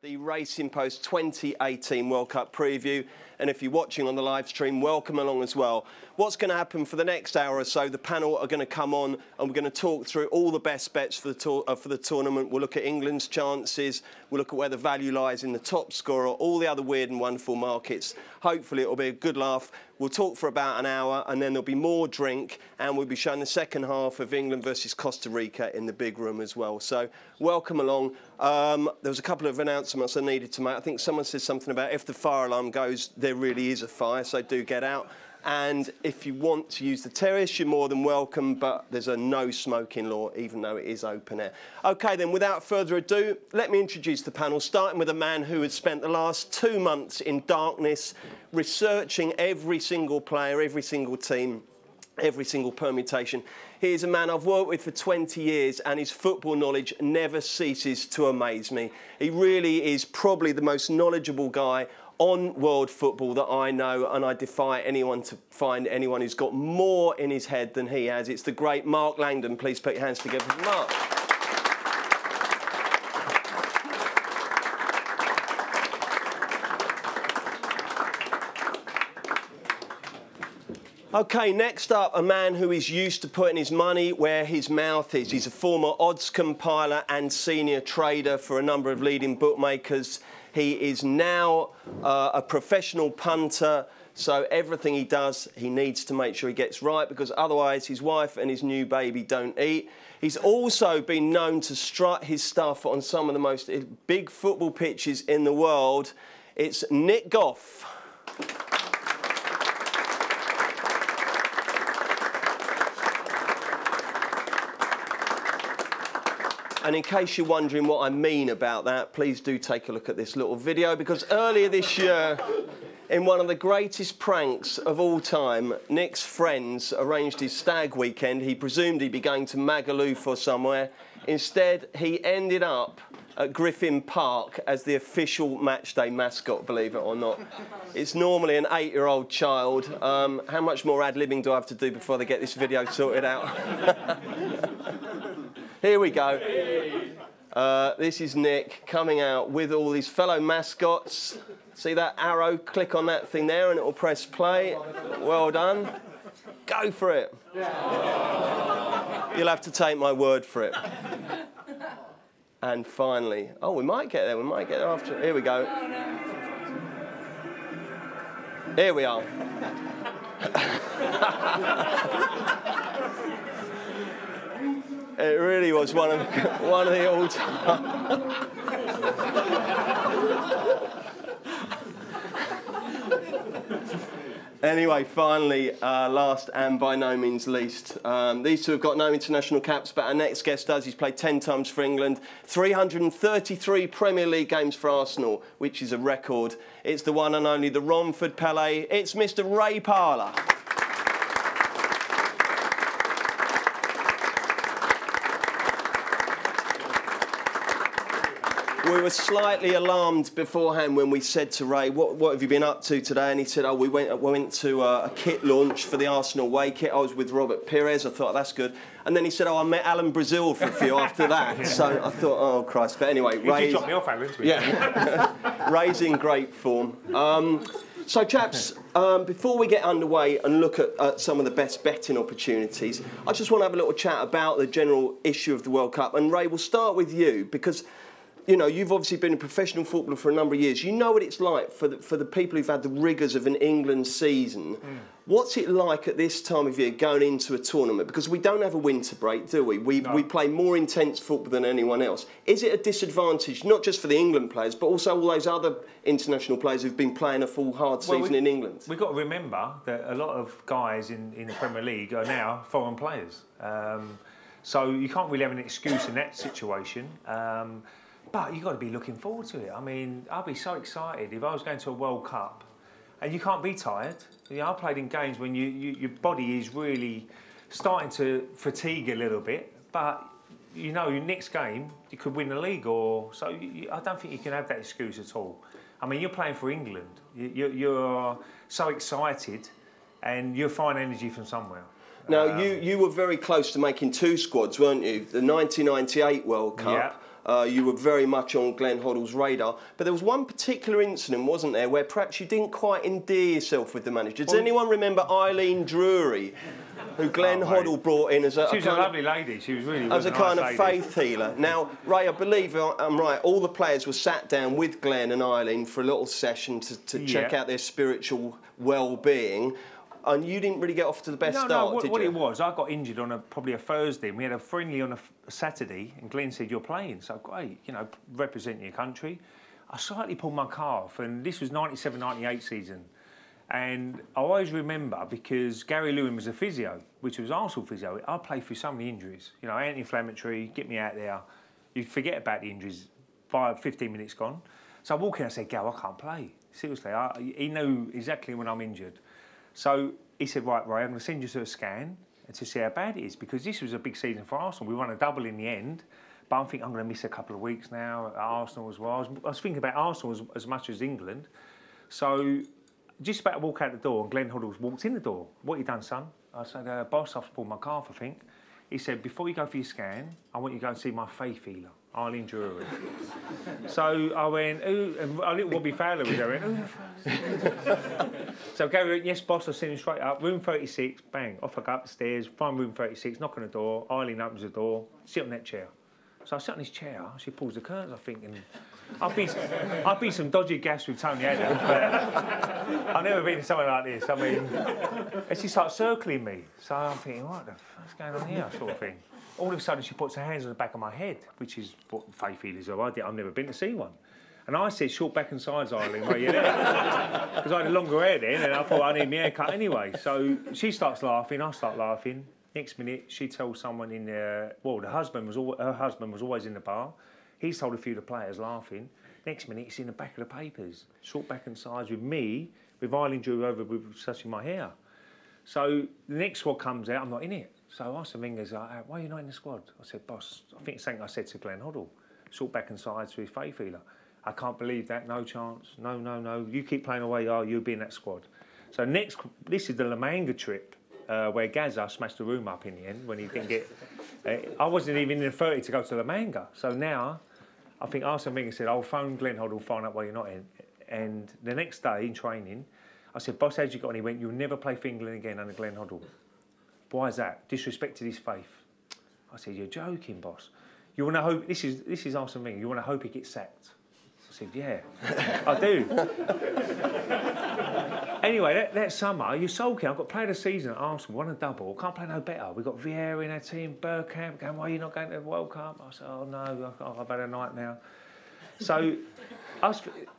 The Racing Post 2018 World Cup preview, and if you're watching on the live stream, welcome along as well. What's going to happen for the next hour or so, the panel are going to come on and we're going to talk through all the best bets for the tournament. We'll look at England's chances, we'll look at where the value lies in the top scorer, all the other weird and wonderful markets. Hopefully it'll be a good laugh. We'll talk for about an hour and then there'll be more drink, and we'll be showing the second half of England versus Costa Rica in the big room as well. So welcome along. There was a couple of announcements I needed to make. I think someone said something about if the fire alarm goes, there really is a fire, so do get out. And if you want to use the terrace, you're more than welcome, but there's a no smoking law, even though it is open air. OK, then, without further ado, let me introduce the panel, starting with a man who has spent the last 2 months in darkness, researching every single player, every single team, every single permutation. He is a man I've worked with for 20 years, and his football knowledge never ceases to amaze me. He really is probably the most knowledgeable guy on world football that I know, and I defy anyone to find anyone who's got more in his head than he has. It's the great Mark Langdon. Please put your hands together for Mark. OK, next up, a man who is used to putting his money where his mouth is. He's a former odds compiler and senior trader for a number of leading bookmakers. He is now a professional punter, so everything he does, he needs to make sure he gets right, because otherwise his wife and his new baby don't eat. He's also been known to strut his stuff on some of the most big football pitches in the world. It's Nick Goff. And in case you're wondering what I mean about that, please do take a look at this little video, because earlier this year, in one of the greatest pranks of all time, Nick's friends arranged his stag weekend. He presumed he'd be going to Magaluf or somewhere. Instead, he ended up at Griffin Park as the official matchday mascot, believe it or not. It's normally an 8-year-old child. How much more ad-libbing do I have to do before they get this video sorted out? Here we go. This is Nick coming out with all his fellow mascots. See that arrow? Click on that thing there and it will press play. Well done. Go for it. You'll have to take my word for it. And finally, oh, we might get there. We might get there after. Here we go. Here we are. It really was one of the all-time. Anyway, finally, last and by no means least, these two have got no international caps, but our next guest does. He's played 10 times for England, 333 Premier League games for Arsenal, which is a record. It's the one and only the Romford Pelé. It's Mr. Ray Parlour. We were slightly alarmed beforehand when we said to Ray, what have you been up to today? And he said, oh, we went to a kit launch for the Arsenal away kit. I was with Robert Pires. I thought, that's good. And then he said, oh, I met Alan Brazil for a few after that. So I thought, oh, Christ. But anyway, Ray... You dropped me off, Alan, didn't we? Yeah. Ray's in great form. So, chaps, before we get underway and look at some of the best betting opportunities, I just want to have a little chat about the general issue of the World Cup. And, Ray, we'll start with you, because... you know, you've obviously been a professional footballer for a number of years. You know what it's like for the people who've had the rigours of an England season. What's it like at this time of year going into a tournament? Because we don't have a winter break, do we? We play more intense football than anyone else. Is it a disadvantage, not just for the England players, but also all those other international players who've been playing a full, hard season in England? We've got to remember that a lot of guys in the Premier League are now foreign players. So you can't really have an excuse in that situation. But you've got to be looking forward to it. I mean, I'd be so excited if I was going to a World Cup and you can't be tired. You know, I played in games when your body is really starting to fatigue a little bit, but, you know, your next game, you could win the league. So I don't think you can have that excuse at all. I mean, you're playing for England. You're so excited and you'll find energy from somewhere. Now, you were very close to making 2 squads, weren't you? The 1998 World Cup. Yeah. You were very much on Glenn Hoddle's radar. But there was one particular incident, wasn't there, where perhaps you didn't quite endear yourself with the manager. Does anyone remember Eileen Drury, who Glenn Hoddle brought in as a... She was a lovely lady. She was really as a nice kind of lady. faith healer. Now, Ray, I believe I'm right, all the players were sat down with Glenn and Eileen for a little session to check out their spiritual well-being. And you didn't really get off to the best start, did you? What it was, I got injured on probably a Thursday, and we had a friendly on a Saturday, and Glenn said, "You're playing, so great, you know, representing your country." I slightly pulled my calf, and this was 97-98 season. And I always remember, because Gary Lewin was a physio, which was Arsenal physio, I played through so many injuries. You know, anti-inflammatory, get me out there. You forget about the injuries by 15 minutes gone. So I walk in and I said, "Gal, I can't play." Seriously, he knew exactly when I'm injured. So he said, "Right, Ray, I'm going to send you to a scan to see how bad it is," because this was a big season for Arsenal. We won a double in the end, but I think I'm going to miss a couple of weeks now at Arsenal as well. I was thinking about Arsenal as much as England. So just about to walk out the door, and Glenn Hoddle walked in the door. "What you done, son?" I said, "Boss, I've pulled my calf, I think." He said, "Before you go for your scan, I want you to go and see my faith healer, Eileen Drury." So I went, "Ooh," and a little Robbie Fowler was there. I went, "Ooh." So Gary went, "Yes, boss," I sent him straight up. Room 36, bang, off I go up the stairs, find room 36, knock on the door, Eileen opens the door, sit on that chair. So I sit on this chair, she pulls the curtains, I think, and I've been some dodgy gas with Tony Adams, but I've never been in something like this. I mean, and she starts circling me. So I'm thinking, what the fuck's going on here, sort of thing. All of a sudden, she puts her hands on the back of my head, which is what faith healers are. I've never been to see one. And I said, "Short back and sides, Eileen, where you there?" Because I had longer hair then, and I thought I need my hair cut anyway. So she starts laughing, I start laughing. Next minute, she tells someone in there, well, her husband was always in the bar. He's told a few of the players laughing. Next minute, it's in the back of the papers. Short back and sides with me, with Eileen Drew over with touching my hair. So the next squad comes out, I'm not in it. So Arsene Wenger's like, "Why are you not in the squad?" I said, "Boss, I think it's something I said to Glenn Hoddle. Short back and sides with faith healer. I can't believe that, no chance. No. You keep playing away, you'll be in that squad." So this is the La Manga trip, where Gaza smashed the room up in the end when he didn't get... I wasn't even in the 30 to go to La Manga. So now, I think Arsene Wenger said, "I'll phone Glenn Hoddle, find out why you're not in." And the next day in training, I said, "Boss, how'd you got?" And he went, "You'll never play for England again under Glenn Hoddle." "Why is that?" "Disrespected his faith." I said, "You're joking, boss. You want to hope..." This is Arsene Wenger. "You want to hope he gets sacked?" I said, "Yeah, I do." Anyway, that summer, you're sulking. I've got player of the season at Arsenal, won a double. Can't play no better. We've got Vieira in our team, Bergkamp going, "Why are you not going to the World Cup?" I said, "Oh no, I've had a night now." So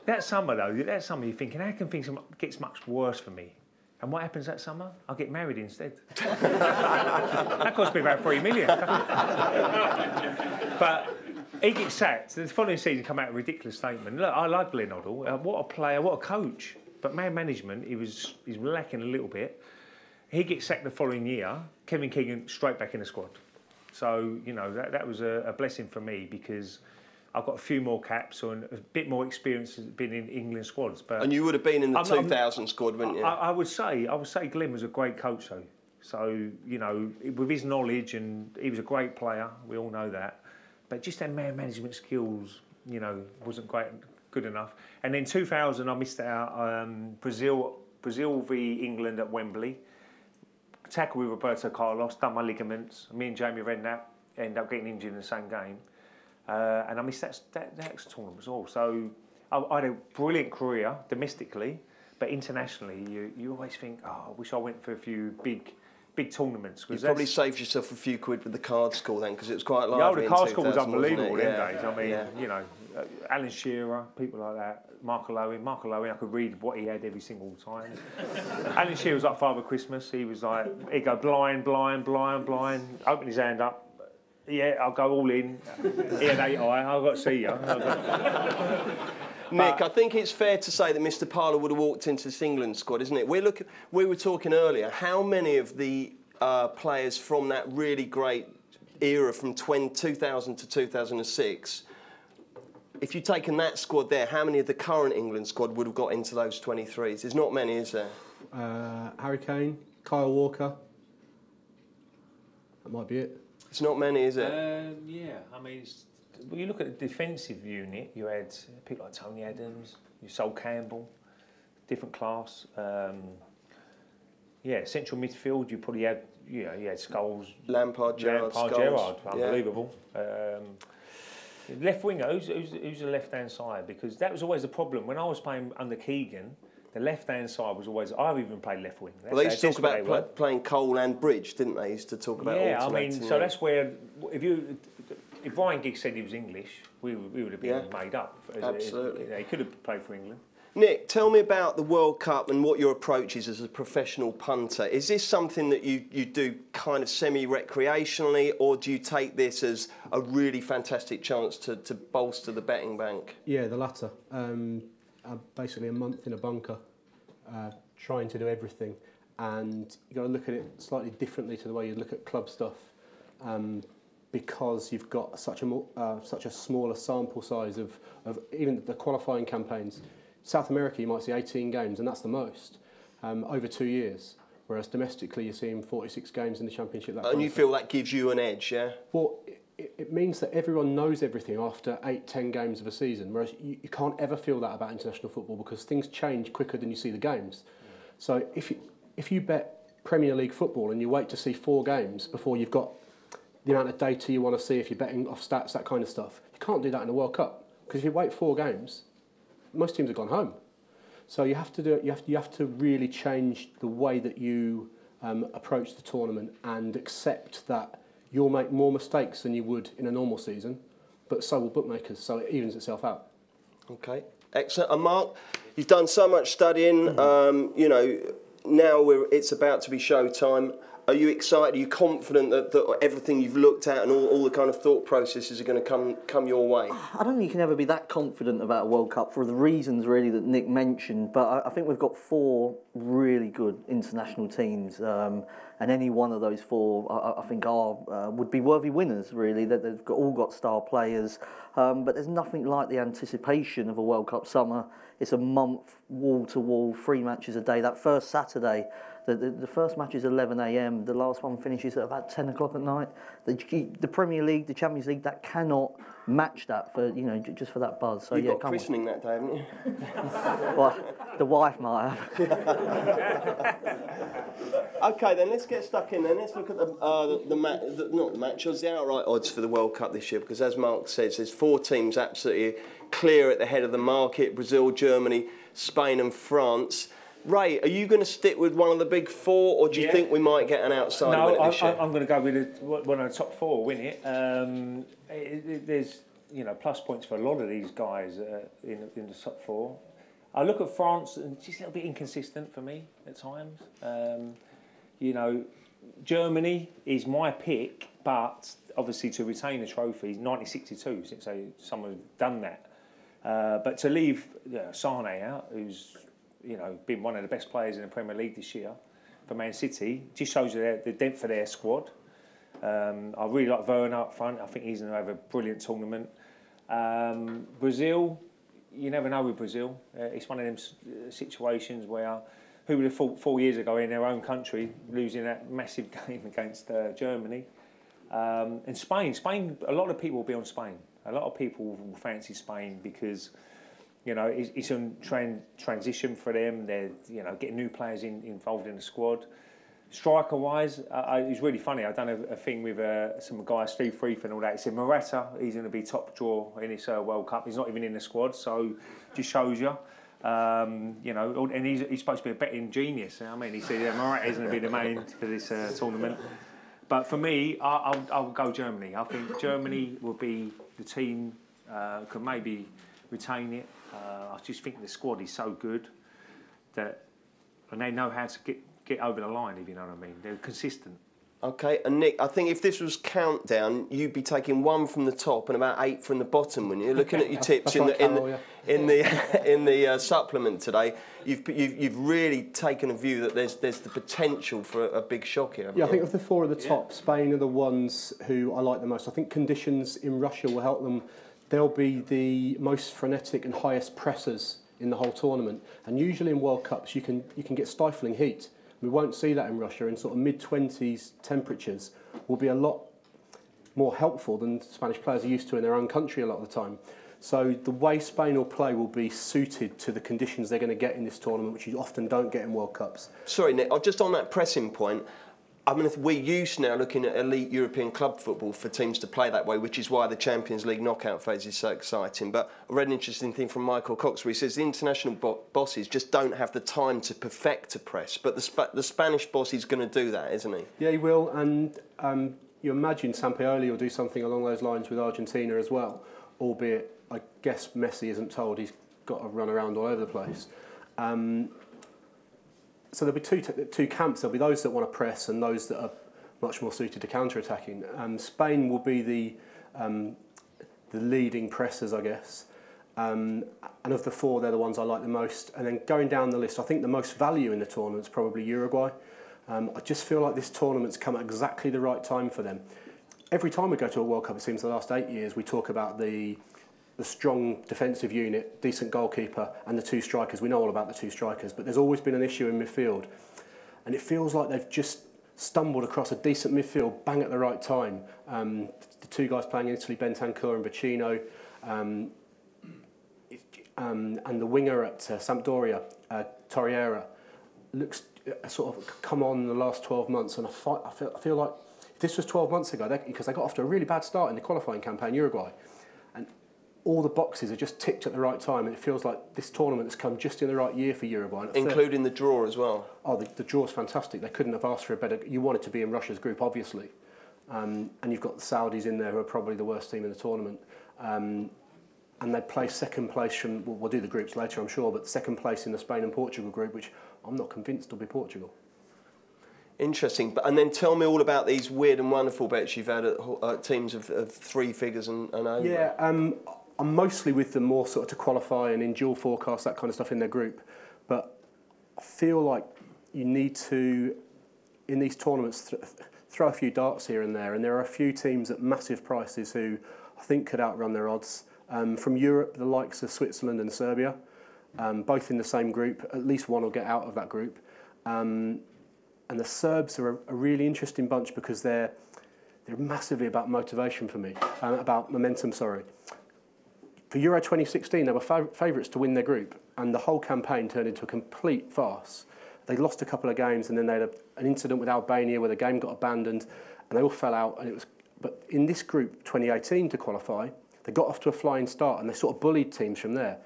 that summer you're thinking, how can things get much worse for me? And what happens that summer? I get married instead. That cost me about 3 million. But he gets sacked. The following season come out with a ridiculous statement. Look, I like Glenn Hoddle. What a player, what a coach. But man management, he's lacking a little bit. He gets sacked the following year. Kevin Keegan straight back in the squad. So, you know, that was a blessing for me, because I've got a few more caps and a bit more experience being in England squads. But and you would have been in the 2000 squad, wouldn't you? I would say Glenn was a great coach, though. So, you know, with his knowledge, and he was a great player, we all know that. But just their man management skills, you know, wasn't good enough. And then 2000, I missed out Brazil v England at Wembley. Tackle with Roberto Carlos, done my ligaments. Me and Jamie Redknapp ended up getting injured in the same game. And I missed that next tournament as well. So I had a brilliant career domestically, but internationally, you always think, "Oh, I wish I went for a few big tournaments." You probably saved yourself a few quid with the card score then, because it was quite lively. The card score was 2000, unbelievable in them days. I mean, you know, Alan Shearer, people like that. Mark Owen, I could read what he had every single time. Alan Shearer was like Father Christmas. He was like, he'd go blind, open his hand up. "Yeah, I'll go all in." He had 8 eye. I've got to see you. Nick, I think it's fair to say that Mr. Parlour would have walked into this England squad, isn't it? We were talking earlier, how many of the players from that really great era from 2000 to 2006, if you'd taken that squad there, how many of the current England squad would have got into those 23s? There's not many, is there? Harry Kane, Kyle Walker. That might be it. It's not many, is it? Yeah, I mean, Well, you look at the defensive unit. You had people like Tony Adams, you Sol Campbell, different class. Central midfield. You probably had you had Scholes, Lampard, Gerrard, unbelievable. Left winger, who's the left hand side? Because that was always the problem when I was playing under Keegan. The left hand side was always. I've even played left wing. Well, they used to talk about playing Cole and Bridge, didn't they? Used to talk about so that's where if Ryan Giggs said he was English, we would have been made up. Absolutely, he could have played for England. Nick, tell me about the World Cup and what your approach is as a professional punter. Is this something that you do kind of semi-recreationally, or do you take this as a really fantastic chance to bolster the betting bank? Yeah, the latter. Basically a month in a bunker, trying to do everything. And you've got to look at it slightly differently to the way you look at club stuff, because you've got such a smaller sample size of even the qualifying campaigns. South America, you might see 18 games, and that's the most, over 2 years. Whereas domestically, you're seeing 46 games in the Championship. And you feel that gives you an edge, yeah? Well, it means that everyone knows everything after 8-10 games of a season, whereas you can't ever feel that about international football because things change quicker than you see the games. So if you bet Premier League football and you wait to see 4 games before you've got the amount of data you want to see, if you're betting off stats, that kind of stuff, you can't do that in a World Cup, because if you wait 4 games, most teams have gone home. So you have to do it. You have to really change the way that you approach the tournament and accept that you'll make more mistakes than you would in a normal season, but so will bookmakers. So it evens itself out. Okay, excellent. And Mark, you've done so much studying. Now it's about to be showtime. Are you excited? Are you confident that everything you've looked at and all the kind of thought processes are going to come your way? I don't think you can ever be that confident about a World Cup for the reasons really that Nick mentioned, but I think we've got 4 really good international teams, and any one of those 4 I think would be worthy winners really. That they've all got star players, but there's nothing like the anticipation of a World Cup summer. It's a month, wall to wall, 3 matches a day. That first Saturday, the first match is 11 a.m. The last one finishes at about 10 o'clock at night. The Premier League, the Champions League, that cannot match that for just for that buzz. So You've got christening that day, haven't you? Well, the wife might have. Okay, then let's get stuck in. Then let's look at the matches, the outright odds for the World Cup this year. Because as Mark says, there's 4 teams absolutely clear at the head of the market: Brazil, Germany, Spain, and France. Ray, are you going to stick with one of the big 4, or do you think we might get an outsider win it this year? I'm going to go with one of the top 4 win it. There's plus points for a lot of these guys in the top 4. I look at France and just a little bit inconsistent for me at times. Germany is my pick, but obviously to retain the trophy, 1962 since someone's done that. But to leave Sane out, who's been one of the best players in the Premier League this year for Man City, just shows you the depth of their squad. I really like Werner up front. I think he's going to have a brilliant tournament. Brazil, you never know with Brazil. It's one of them situations where who would have thought 4 years ago in their own country losing that massive game against Germany. And Spain, a lot of people will be on Spain. A lot of people will fancy Spain because it's a transition for them. They're getting new players involved in the squad. Striker-wise, it's really funny. I've done a thing with some guy, Steve Freeth and all that. He said Morata, he's going to be top draw in this World Cup. He's not even in the squad, so just shows you. And he's supposed to be a betting genius. I mean, he said Morata is going to be the main for this tournament. But for me, I'll go Germany. I think Germany will be the team could maybe retain it. I just think the squad is so good and they know how to get over the line, if you know what I mean. They're consistent. Okay, and Nick, I think if this was countdown, you'd be taking 1 from the top and about 8 from the bottom, wouldn't you? Looking at your tips in the supplement today, you've really taken a view that there's the potential for a big shock here. Yeah, I think of the 4 at the top, Spain are the ones who I like the most. I think conditions in Russia will help them. They'll be the most frenetic and highest pressers in the whole tournament. And usually in World Cups, you can get stifling heat. We won't see that in Russia. In sort of mid-20s temperatures will be a lot. more helpful than Spanish players are used to in their own country a lot of the time. So the way Spain will play will be suited to the conditions they're going to get in this tournament, which you often don't get in World Cups. Sorry, Nick, just on that pressing point, I mean, if we're used now looking at elite European club football for teams to play that way, which is why the Champions League knockout phase is so exciting. But I read an interesting thing from Michael Cox where he says the international bosses just don't have the time to perfect a press. But the Spanish boss is going to do that, isn't he? Yeah, he will. And you imagine Sampaoli will do something along those lines with Argentina as well, albeit I guess Messi isn't told he's got to run around all over the place. So there'll be two camps. There'll be those that want to press and those that are much more suited to counter-attacking. Spain will be the leading pressers, I guess. And of the four, they're the ones I like the most. And then going down the list, I think the most value in the tournament is probably Uruguay. I just feel like this tournament's come at exactly the right time for them. Every time we go to a World Cup, it seems the last 8 years, we talk about the strong defensive unit, decent goalkeeper, and the two strikers. We know all about the two strikers, but there's always been an issue in midfield. And it feels like they've just stumbled across a decent midfield bang at the right time. The two guys playing in Italy, Bentancur and Vecino, and the winger at Sampdoria, Torreira, looks sort of come on in the last 12 months. And I feel like if this was 12 months ago, because they got off to a really bad start in the qualifying campaign, Uruguay, and all the boxes are just ticked at the right time, and it feels like this tournament has come just in the right year for Uruguay. Including the draw as well. Oh, the draw's fantastic. They couldn't have asked for a better... You wanted to be in Russia's group, obviously. And you've got the Saudis in there, who are probably the worst team in the tournament. And they play second place from... We'll do the groups later, I'm sure, but second place in the Spain and Portugal group, which I'm not convinced will be Portugal. Interesting. And then tell me all about these weird and wonderful bets you've had at teams of three figures and over. Yeah, I'm mostly with them more sort of to qualify and in dual forecast, that kind of stuff in their group. But I feel like you need to, in these tournaments, throw a few darts here and there. And there are a few teams at massive prices who I think could outrun their odds. From Europe, the likes of Switzerland and Serbia, both in the same group. At least one will get out of that group. And the Serbs are a really interesting bunch because they're massively about motivation for me, about momentum, sorry. For Euro 2016, they were favourites to win their group, and the whole campaign turned into a complete farce. They lost a couple of games, and then they had an incident with Albania where the game got abandoned, and they all fell out. But in this group, 2018 to qualify, they got off to a flying start, and they sort of bullied teams from there.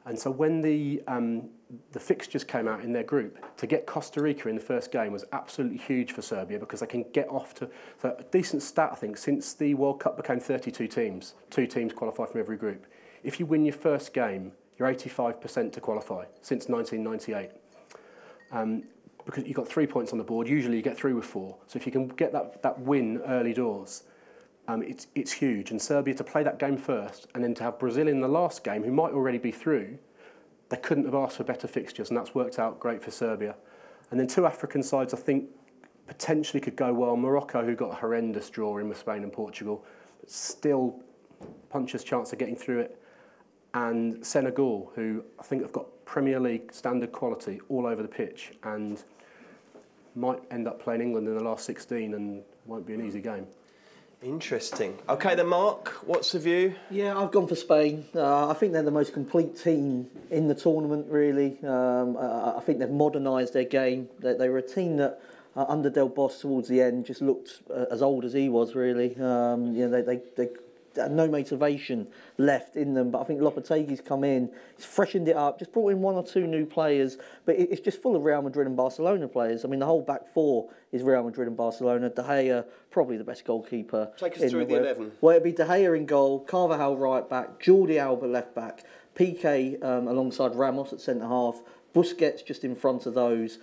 And so when the fixtures came out in their group, to get Costa Rica in the first game was absolutely huge for Serbia because they can get off to... So a decent stat, I think, since the World Cup became 32 teams, 2 teams qualify from every group. If you win your first game, you're 85% to qualify since 1998. Because you've got 3 points on the board, usually you get through with 4. So if you can get that win early doors, it's huge. And Serbia to play that game first and then to have Brazil in the last game, who might already be through, they couldn't have asked for better fixtures, and that's worked out great for Serbia. And then 2 African sides I think potentially could go well. Morocco, who got a horrendous draw in with Spain and Portugal, but still puncher's chance of getting through it. And Senegal, who I think have got Premier League standard quality all over the pitch and might end up playing England in the last 16 and won't be an easy game. Interesting. OK then, Mark, what's the view? Yeah, I've gone for Spain. I think they're the most complete team in the tournament, really. I think they've modernised their game. They were a team that, under Del Bosch towards the end, just looked as old as he was, really. They had no motivation left in them, but I think Lopetegui's come in, he's freshened it up, just brought in 1 or 2 new players, but it's just full of Real Madrid and Barcelona players. I mean, the whole back 4 is Real Madrid and Barcelona. De Gea, probably the best goalkeeper. Take us through the 11. Well, it'd be De Gea in goal, Carvajal right back, Jordi Alba left back, Piqué alongside Ramos at centre half, Busquets just in front of those.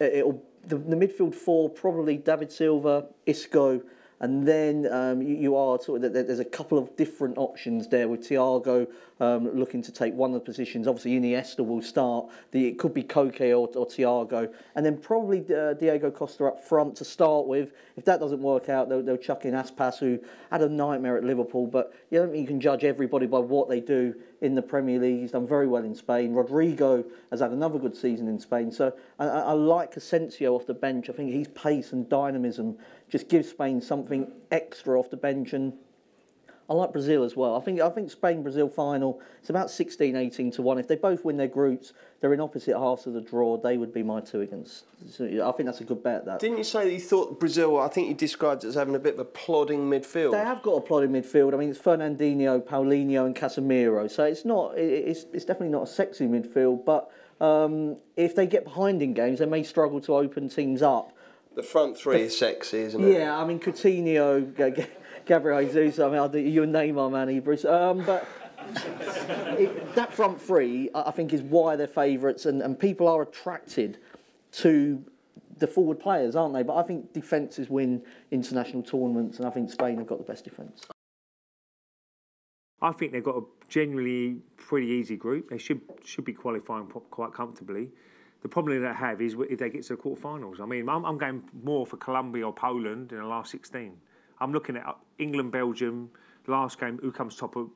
The midfield 4, probably David Silva, Isco, and then you are sort of there's a couple of different options there with Thiago, looking to take one of the positions. Obviously, Iniesta will start. It could be Koke or Thiago, and then probably Diego Costa up front to start with. If that doesn't work out, they'll chuck in Aspas, who had a nightmare at Liverpool. But you don't think you can judge everybody by what they do in the Premier League. He's done very well in Spain. Rodrigo has had another good season in Spain. So I like Asensio off the bench. I think his pace and dynamism just gives Spain something extra off the bench. And I like Brazil as well. I think Spain-Brazil final, it's about 16-18 to 1. If they both win their groups, they're in opposite halves of the draw. They would be my two against. So I think that's a good bet, that. Didn't you say that you thought Brazil, I think you described it as having a bit of a plodding midfield? They have got a plodding midfield. I mean, it's Fernandinho, Paulinho and Casemiro. So it's definitely not a sexy midfield. But if they get behind in games, they may struggle to open teams up. The front three is sexy, isn't it? Yeah, I mean, Coutinho, Gabriel Jesus, I mean, you're a Neymar man, Bruce. But that front three, I think, is why they're favourites, and people are attracted to the forward players, aren't they? But I think defences win international tournaments, and I think Spain have got the best defence. I think they've got a generally pretty easy group. They should be qualifying quite comfortably. The problem they have is if they get to the quarterfinals. I mean, I'm going more for Colombia or Poland in the last 16. I'm looking at England, Belgium, last game, who comes top of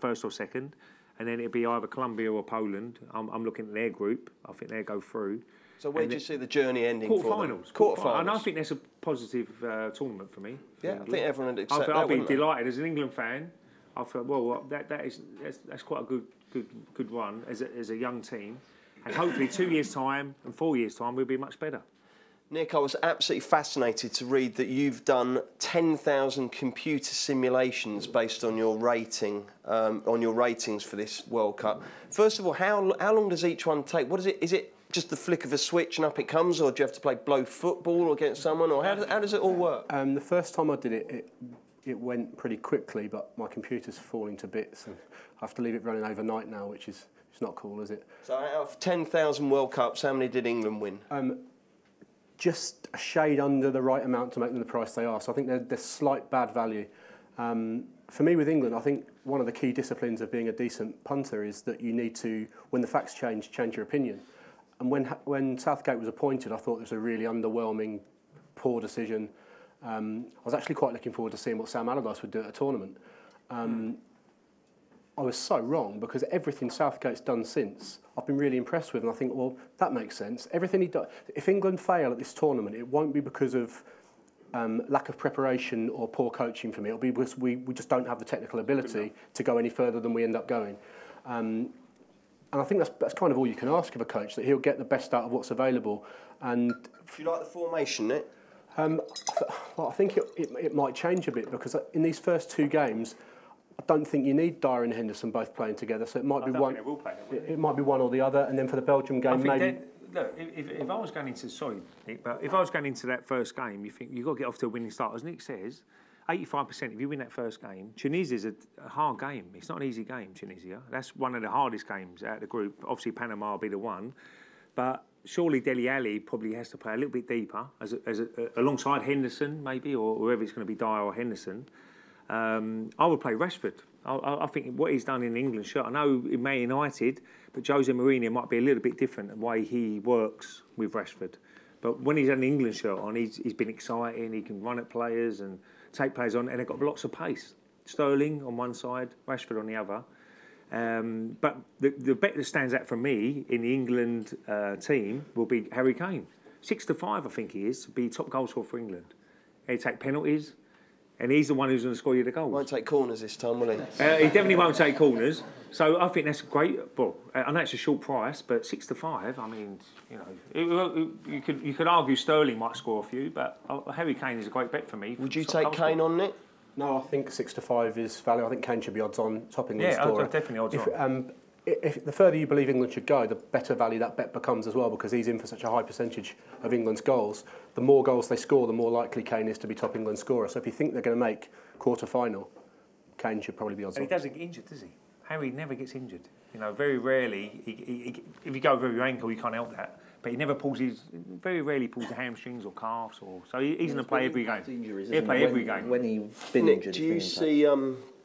first or second, and then it'll be either Colombia or Poland. I'm looking at their group. I think they'll go through. So where do you see the journey ending quarterfinals, for them? Quarterfinals. And I think that's a positive tournament for me. Yeah, I think everyone would accept that. I'll be delighted as an England fan. I thought, well, that's quite a good run as a young team. And hopefully 2 years' time and 4 years' time we'll be much better. Nick, I was absolutely fascinated to read that you've done 10,000 computer simulations based on your rating, on your ratings for this World Cup. First of all, how long does each one take? What is it? Is it just the flick of a switch and up it comes, or do you have to play blow football against someone, or how does it all work? The first time I did it went pretty quickly, but my computer's falling to bits, and I have to leave it running overnight now, which is it's not cool, is it? So out of 10,000 World Cups, how many did England win? Just a shade under the right amount to make them the price they are. So I think they're slight bad value. For me with England, I think one of the key disciplines of being a decent punter is that you need to, when the facts change your opinion. And when Southgate was appointed, I thought it was a really underwhelming, poor decision. I was actually quite looking forward to seeing what Sam Allardyce would do at a tournament. I was so wrong, because everything Southgate's done since, I've been really impressed with, and I think, well, that makes sense. Everything he does, if England fail at this tournament, it won't be because of lack of preparation or poor coaching for me. It'll be because we just don't have the technical ability to go any further than we end up going. And I think that's kind of all you can ask of a coach, that he'll get the best out of what's available. And do you like the formation, Nick? Well, I think it might change a bit, because in these first two games, I don't think you need Dyer and Henderson both playing together, so it might be one. It might be one or the other, and then for the Belgium game, maybe. Look, if I was going into Nick, but if I was going into that first game, you think you've got to get off to a winning start. As Nick says, 85%. If you win that first game, Tunisia's a hard game. It's not an easy game, Tunisia. That's one of the hardest games out of the group. Obviously, Panama will be the one, but surely Dele Alli probably has to play a little bit deeper, alongside Henderson maybe, or whoever it's going to be, Dyer or Henderson. I would play Rashford. I think what he's done in England shirt, I know in Man United, but Jose Mourinho might be a little bit different the way he works with Rashford. But when he's had an England shirt on, he's been exciting. He can run at players and take players on, and they've got lots of pace. Sterling on one side, Rashford on the other. But the bet that stands out for me in the England team will be Harry Kane. 6-5, I think he is, to be top goal scorer for England. He'll take penalties. And he's the one who's going to score you the goals. Won't take corners this time, will he? He definitely won't take corners. So I think that's a great. Well, I know it's a short price, but 6-5. I mean, you could argue Sterling might score a few, but Harry Kane is a great bet for me. Would you take Kane on, Nick? No, I think 6-5 is value. I think Kane should be odds on, top England scorer. Yeah, definitely odds on. If the further you believe England should go, the better value that bet becomes as well, because he's in for such a high percentage of England's goals. The more goals they score, the more likely Kane is to be top England scorer. So if you think they're going to make quarter-final, Kane should probably be odds on. And he doesn't get injured, does he? Harry never gets injured. Very rarely. If you go over your ankle, you can't help that. But he never very rarely pulls the hamstrings or calves. So he's going to play every game. He'll play every game. When he's been injured. Do you see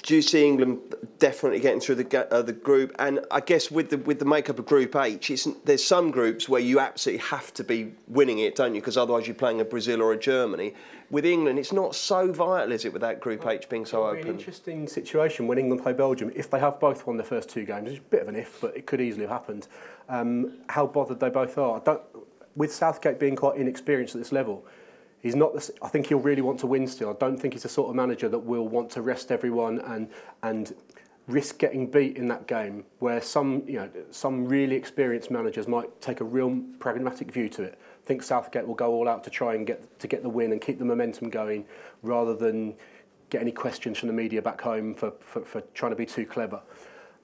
do you see England definitely getting through the group? And I guess with the makeup of Group H, there's some groups where you absolutely have to be winning it, don't you? Because otherwise you're playing a Brazil or a Germany. With England, it's not so vital, is it, with that Group H being so open? It'll be an interesting situation when England play Belgium. If they have both won their first 2 games, it's a bit of an if, but it could easily have happened. How bothered they both are. With Southgate being quite inexperienced at this level, he's not. I think he'll really want to win still. I don't think he's the sort of manager that will want to rest everyone and risk getting beat in that game. Where some really experienced managers might take a real pragmatic view to it. I think Southgate will go all out to try and get the win and keep the momentum going, rather than get any questions from the media back home for trying to be too clever.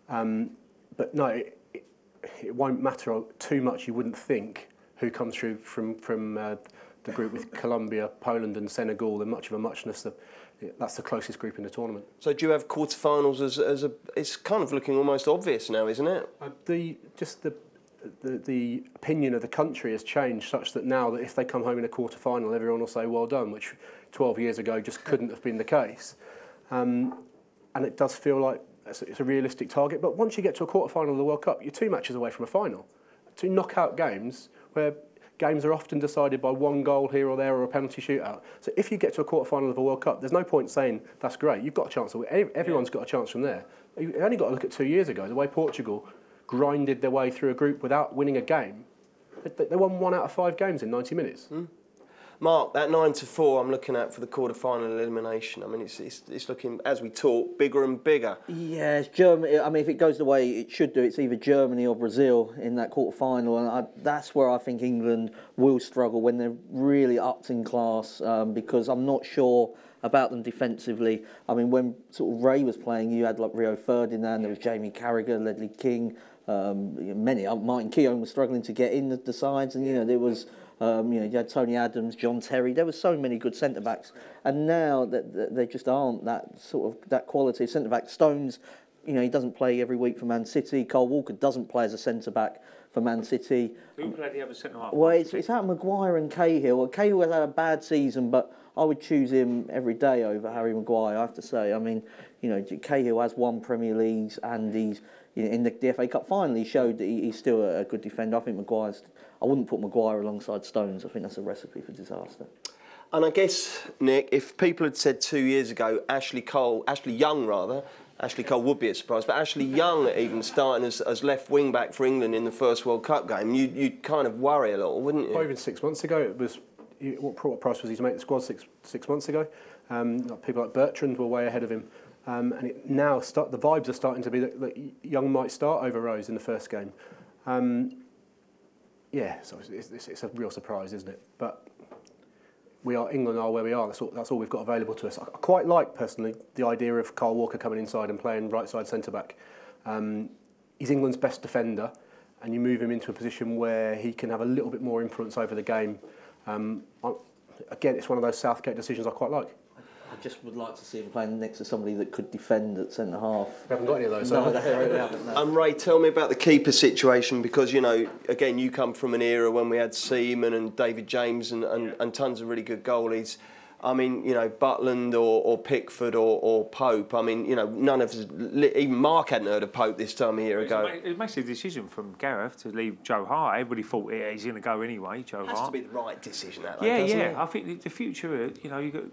But no, it won't matter too much. You wouldn't think who comes through from the group with Colombia, Poland and Senegal. They're much of a muchness. That's the closest group in the tournament. So do you have quarterfinals as a? It's kind of looking almost obvious now, isn't it? The opinion of the country has changed such that now that if they come home in a quarter-final, everyone will say well done, which 12 years ago just couldn't have been the case. And it does feel like it's a realistic target. But once you get to a quarter-final of the World Cup, you're 2 matches away from a final. 2 knockout games where games are often decided by 1 goal here or there or a penalty shootout. So if you get to a quarter-final of a World Cup, there's no point saying that's great. You've got a chance. Everyone's got a chance from there. You only got to look at 2 years ago, the way Portugal grinded their way through a group without winning a game. They won 1 out of 5 games in 90 minutes. Mark, that 9-4 I'm looking at for the quarter-final elimination. I mean, it's looking, as we talk, bigger and bigger. Yeah, it's Germany. I mean, if it goes the way it should do, it's either Germany or Brazil in that quarter-final. And that's where I think England will struggle when they're really upped in class, because I'm not sure about them defensively. I mean, when sort of Ray was playing, you had like Rio Ferdinand, there was Jamie Carragher, Ledley King, Martin Keown was struggling to get in the sides, and there was you had Tony Adams, John Terry. There were so many good centre backs, and now that they just aren't that quality of centre back. Stones, he doesn't play every week for Man City. Kyle Walker doesn't play as a centre back for Man City. Who played the other centre half? Well, it's out Maguire and Cahill. Cahill has had a bad season, but I would choose him every day over Harry Maguire, I have to say. I mean, Cahill has won Premier Leagues, and he's in the FA Cup final, he showed that he's still a good defender. I think I wouldn't put Maguire alongside Stones. I think that's a recipe for disaster. And I guess, Nick, if people had said 2 years ago, Ashley Cole would be a surprise, but Ashley Young even starting as left wing back for England in the first World Cup game, you'd kind of worry a little, wouldn't you? Well, even 6 months ago, it was what price was he to make the squad six months ago? People like Bertrand were way ahead of him. And now the vibes are starting to be that Young might start over Rose in the first game. So it's a real surprise, isn't it? But England are where we are. That's all we've got available to us. I quite like, personally, the idea of Kyle Walker coming inside and playing right side centre back. He's England's best defender, and you move him into a position where he can have a little bit more influence over the game. Again, it's one of those Southgate decisions I quite like. I just would like to see him playing next to somebody that could defend at centre half. We haven't got any of those. No, they haven't. No. Ray, tell me about the keeper situation, because again, you come from an era when we had Seaman and David James and tons of really good goalies. I mean, Butland or Pickford or Pope. I mean, none of us, even Mark hadn't heard of Pope this time a year ago. It was a massive decision from Gareth to leave Joe Hart. Everybody thought he's going to go anyway, Joe Hart. It has to be the right decision, doesn't it? Yeah. I think the future,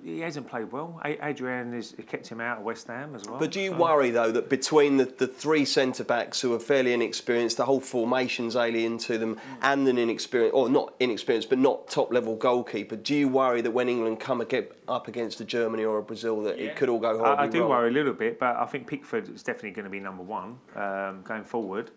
he hasn't played well. Adrian has kept him out of West Ham as well. But do you worry, though, that between the 3 centre-backs who are fairly inexperienced, the whole formation's alien to them, and an inexperienced, or not inexperienced, but not top-level goalkeeper, do you worry that when England come up against a Germany or a Brazil that it could all go horribly I do wrong? worry a little bit, but I think Pickford is definitely going to be number 1 going forward.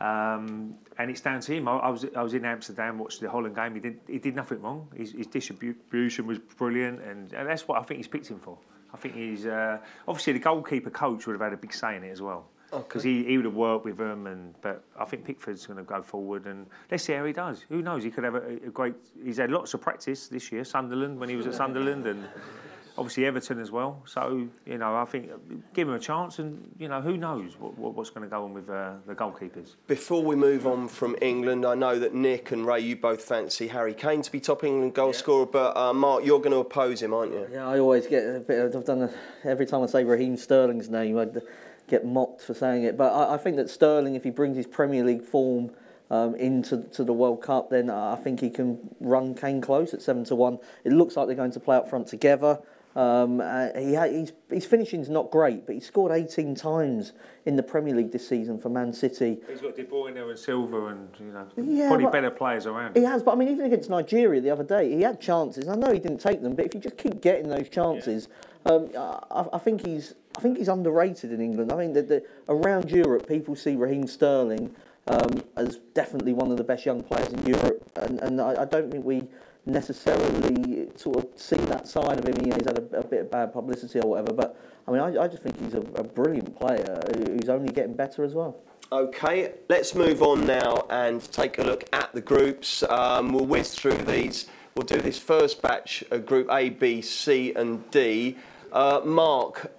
And it's down to him. I was in Amsterdam, watched the Holland game. He did nothing wrong. His distribution was brilliant, and that's what I think he's picked him for. I think he's obviously the goalkeeper coach would have had a big say in it as well, because he would have worked with them. But I think Pickford's going to go forward, and let's see how he does. Who knows? He could have a great. He's had lots of practice this year. Sunderland, when he was at Sunderland, and obviously Everton as well. So, you know, I think give them a chance, and, you know, who knows what's going to go on with the goalkeepers. Before we move on from England, I know that Nick and Ray, you both fancy Harry Kane to be top England goal scorer, but Mark, you're going to oppose him, aren't you? Yeah, I always get a bit. Every time I say Raheem Sterling's name, I get mocked for saying it. But I think that Sterling, if he brings his Premier League form into the World Cup, then I think he can run Kane close at 7-1. It looks like they're going to play up front together. His finishing's not great, but he scored 18 times in the Premier League this season for Man City. He's got De Bruyne and Silva and, you know, probably better players around him. He has, but I mean, even against Nigeria the other day, he had chances. I know he didn't take them, but if you just keep getting those chances, I think he's underrated in England. I think that around Europe, people see Raheem Sterling as definitely one of the best young players in Europe, and I don't think we necessarily sort of see that side of him. You know, he's had a bit of bad publicity or whatever, but I mean, I just think he's a brilliant player who's only getting better as well. Okay, let's move on now and take a look at the groups. We'll whiz through these. We'll do this first batch of Group A, B, C and D. Mark,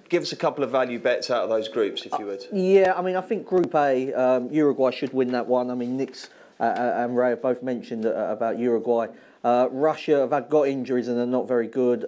give us a couple of value bets out of those groups, if you would. Yeah, I mean, I think Group A, Uruguay should win that one. I mean, Nick's and Ray have both mentioned about Uruguay. Russia have got injuries and they're not very good.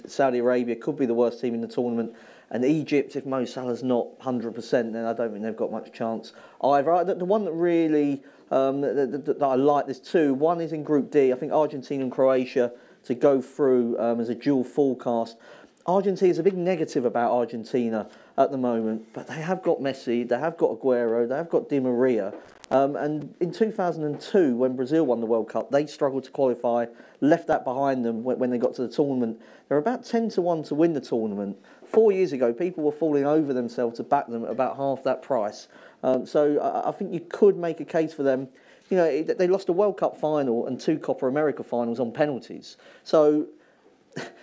Saudi Arabia could be the worst team in the tournament. And Egypt, if Mo Salah's not 100%, then I don't think they've got much chance either. The one that really that I like, there's two. One is in Group D. I think Argentina and Croatia to go through as a dual forecast. Argentina is a big negative about Argentina at the moment, but they have got Messi, they have got Aguero, they have got Di Maria. And in 2002, when Brazil won the World Cup, they struggled to qualify, left that behind them when they got to the tournament. They're about 10-1 to win the tournament. 4 years ago, people were falling over themselves to back them at about half that price. So I think you could make a case for them. You know, they lost a World Cup final and 2 Copa America finals on penalties. So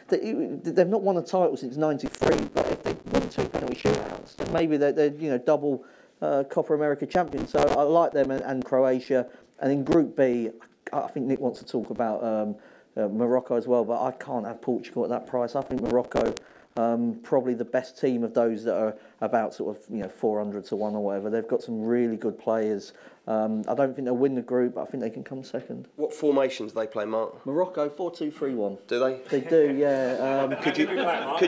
they've not won a title since '93, but if they won 2 penalty shootouts, then maybe they're double Copa America champions. So I like them and Croatia. And in Group B, I think Nick wants to talk about Morocco as well, but I can't have Portugal at that price. I think Morocco probably the best team of those that are about sort of 400-1 or whatever. They've got some really good players. I don't think they'll win the group, but I think they can come second. What formations do they play, Mark? Morocco 4-2-3-1. Do they? They do, yeah. Could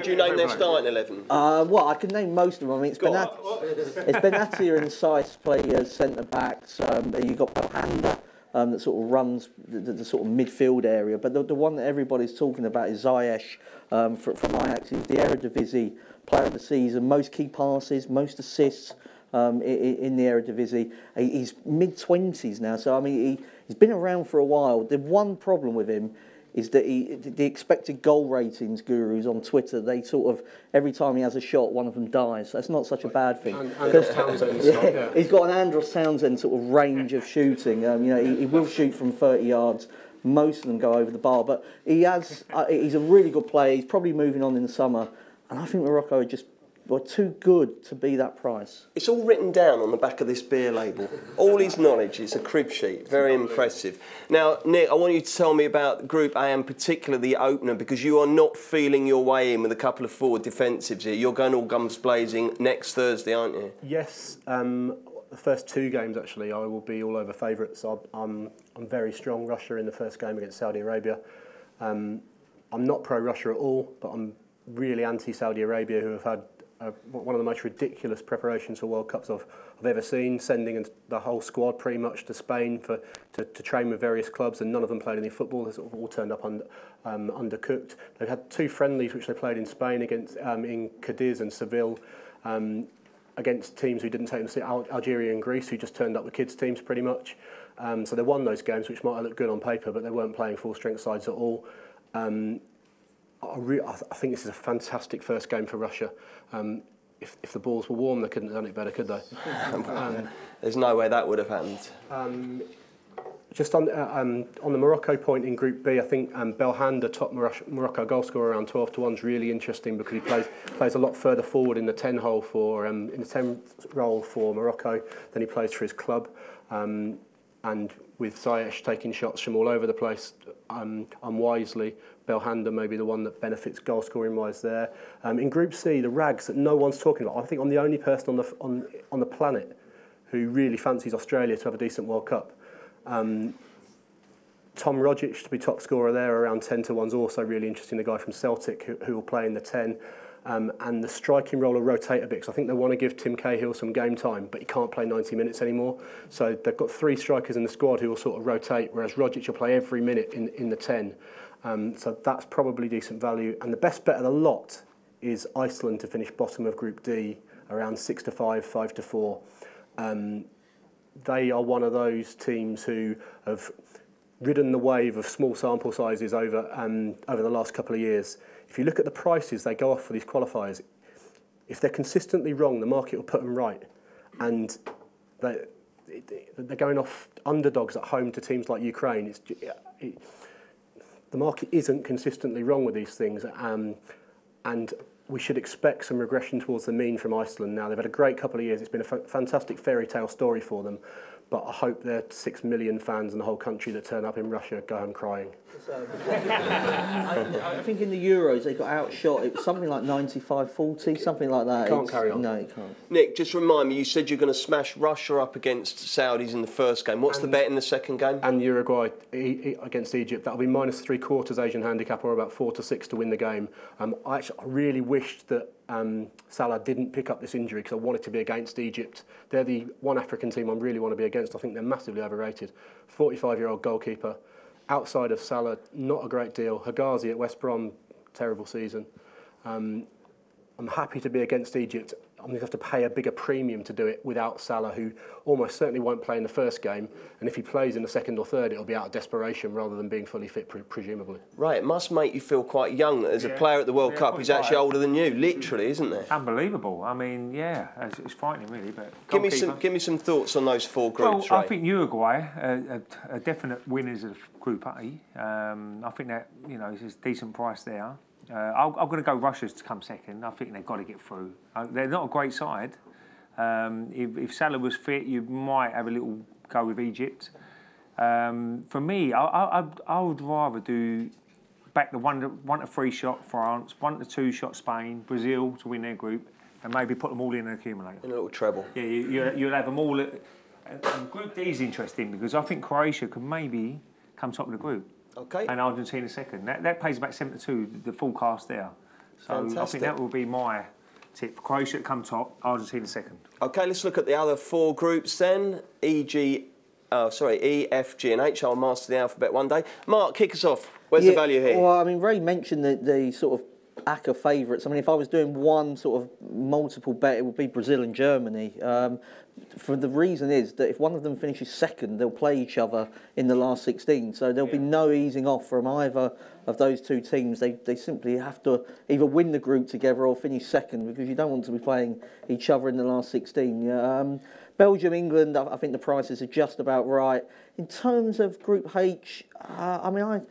you name their starting 11? Well, I can name most of them. I mean, it's Benatia and Saiss play as centre backs. You've got Belhanda. That sort of runs the sort of midfield area. But the one that everybody's talking about is Ziyech from Ajax. He's the Eredivisie player of the season, most key passes, most assists in the Eredivisie. He's mid-20s now, so I mean he's been around for a while. The one problem with him is that the expected goal ratings gurus on Twitter, they sort of, every time he has a shot, one of them dies. That's not such a bad thing. Andros Townsend. Yeah. He's got an Andros Townsend sort of range of shooting. He will shoot from 30 yards. Most of them go over the bar, but he's a really good player. He's probably moving on in the summer, and I think Morocco are just too good to be that price. It's all written down on the back of this beer label. All his knowledge. It's a crib sheet. Very impressive. Now, Nick, I want you to tell me about Group A and particularly the opener, because you are not feeling your way in with a couple of forward defensives here. You're going all guns blazing next Thursday, aren't you? Yes. The first 2 games, actually, I will be all over favourites. I'm very strong Russia in the first game against Saudi Arabia. I'm not pro-Russia at all, but I'm really anti-Saudi Arabia, who have had one of the most ridiculous preparations for World Cups I've ever seen, sending the whole squad pretty much to Spain to train with various clubs, and none of them played any football. They sort of all turned up undercooked. They've had 2 friendlies which they played in Spain against in Cadiz and Seville, against teams who didn't take them, Algeria and Greece, who just turned up with kids' teams pretty much. So they won those games, which might have looked good on paper, but they weren't playing full-strength sides at all. I think this is a fantastic first game for Russia. If the balls were warm, they couldn't have done it better, could they? There's no way that would have happened. Just on the Morocco point in Group B, I think Belhanda, top Morocco goal scorer, around 12-1 is really interesting, because he plays a lot further forward in the 10 hole in the 10 role for Morocco than he plays for his club, and with Ziyech taking shots from all over the place unwisely. Belhanda may be the one that benefits goal scoring wise there. In Group C, the rags that no one's talking about. I think I'm the only person on the planet who really fancies Australia to have a decent World Cup. Tom Rogic to be top scorer there, around 10-1 is also really interesting. The guy from Celtic who will play in the 10. And the striking role will rotate a bit, because I think they want to give Tim Cahill some game time, but he can't play 90 minutes anymore. So they've got 3 strikers in the squad who will sort of rotate, whereas Rogic will play every minute in the 10. So that's probably decent value. And the best bet of the lot is Iceland to finish bottom of Group D, around 6-5, 5-4. They are one of those teams who have ridden the wave of small sample sizes over the last couple of years. If you look at the prices they go off for these qualifiers, if they're consistently wrong, the market will put them right. And they're going off underdogs at home to teams like Ukraine. The market isn't consistently wrong with these things. And we should expect some regression towards the mean from Iceland now. They've had a great couple of years. It's been a fantastic fairy tale story for them. But I hope their 6 million fans in the whole country that turn up in Russia go home crying. I think in the Euros they got outshot. It was something like 95-40, something like that. Can't carry on. No, you can't. Nick, just remind me, you said you're going to smash Russia up against Saudis in the first game. What's the bet in the second game? And Uruguay against Egypt. That'll be -3/4 Asian handicap, or about 4-6 to win the game. I really wished that Salah didn't pick up this injury, because I wanted to be against Egypt. They're the one African team I really want to be against. I think they're massively overrated. 45-year-old goalkeeper. Outside of Salah, not a great deal. Hegazi at West Brom, terrible season. I'm happy to be against Egypt. I'm going to have to pay a bigger premium to do it without Salah, who almost certainly won't play in the first game. And if he plays in the second or third, it'll be out of desperation rather than being fully fit, presumably. Right, it must make you feel quite young as a player at the World Cup who's actually older than you, literally, isn't it? Unbelievable. I mean, yeah, it's frightening, really. But give me some thoughts on those 4 groups. Well, I think Uruguay are definite winners of Group A. I think that it's a decent price there. I'm going to go Russia to come second. I think they've got to get through. They're not a great side. If Salah was fit, you might have a little go with Egypt. For me, I would rather do back the 1-3 shot France, 1-2 shot Spain, Brazil to win their group, and maybe put them all in an accumulator. In a little treble. Yeah, you'll have them all. And Group D is interesting because I think Croatia could maybe come top of the group. Okay. And Argentina second. That pays about 7-2, the forecast there. So fantastic. I think that will be my tip. Croatia to come top, Argentina second. Okay, let's look at the other 4 groups then. E, F, G and H. I'll master the alphabet one day. Mark, kick us off. Where's the value here? Well, I mean, Ray mentioned the sort of ACCA favourites. I mean, if I was doing one sort of multiple bet, it would be Brazil and Germany. For the reason is that if one of them finishes second, they'll play each other in the last 16. So there'll be no easing off from either of those 2 teams. They simply have to either win the group together or finish second, because you don't want to be playing each other in the last 16. Belgium, England, I think the prices are just about right. In terms of Group H, I mean, I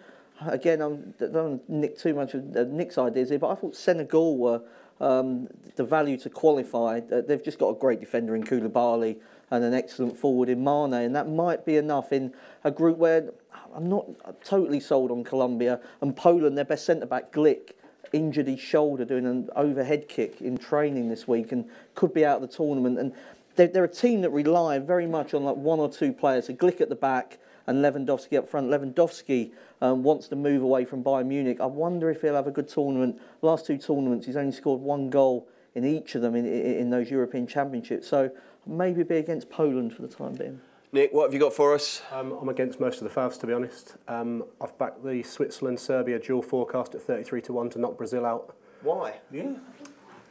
don't want to nick too much of Nick's ideas here, but I thought Senegal were the value to qualify. They've just got a great defender in Koulibaly and an excellent forward in Mane, and that might be enough in a group where I'm not totally sold on Colombia. And Poland, their best centre-back, Glick, injured his shoulder doing an overhead kick in training this week and could be out of the tournament. And they're a team that rely very much on like 1 or 2 players. So Glick at the back and Lewandowski up front. Lewandowski wants to move away from Bayern Munich. I wonder if he'll have a good tournament. Last 2 tournaments, he's only scored 1 goal in each of them in those European Championships. So maybe be against Poland for the time being. Nick, what have you got for us? I'm against most of the favs, to be honest. I've backed the Switzerland-Serbia dual forecast at 33-1 to knock Brazil out. Why? Yeah.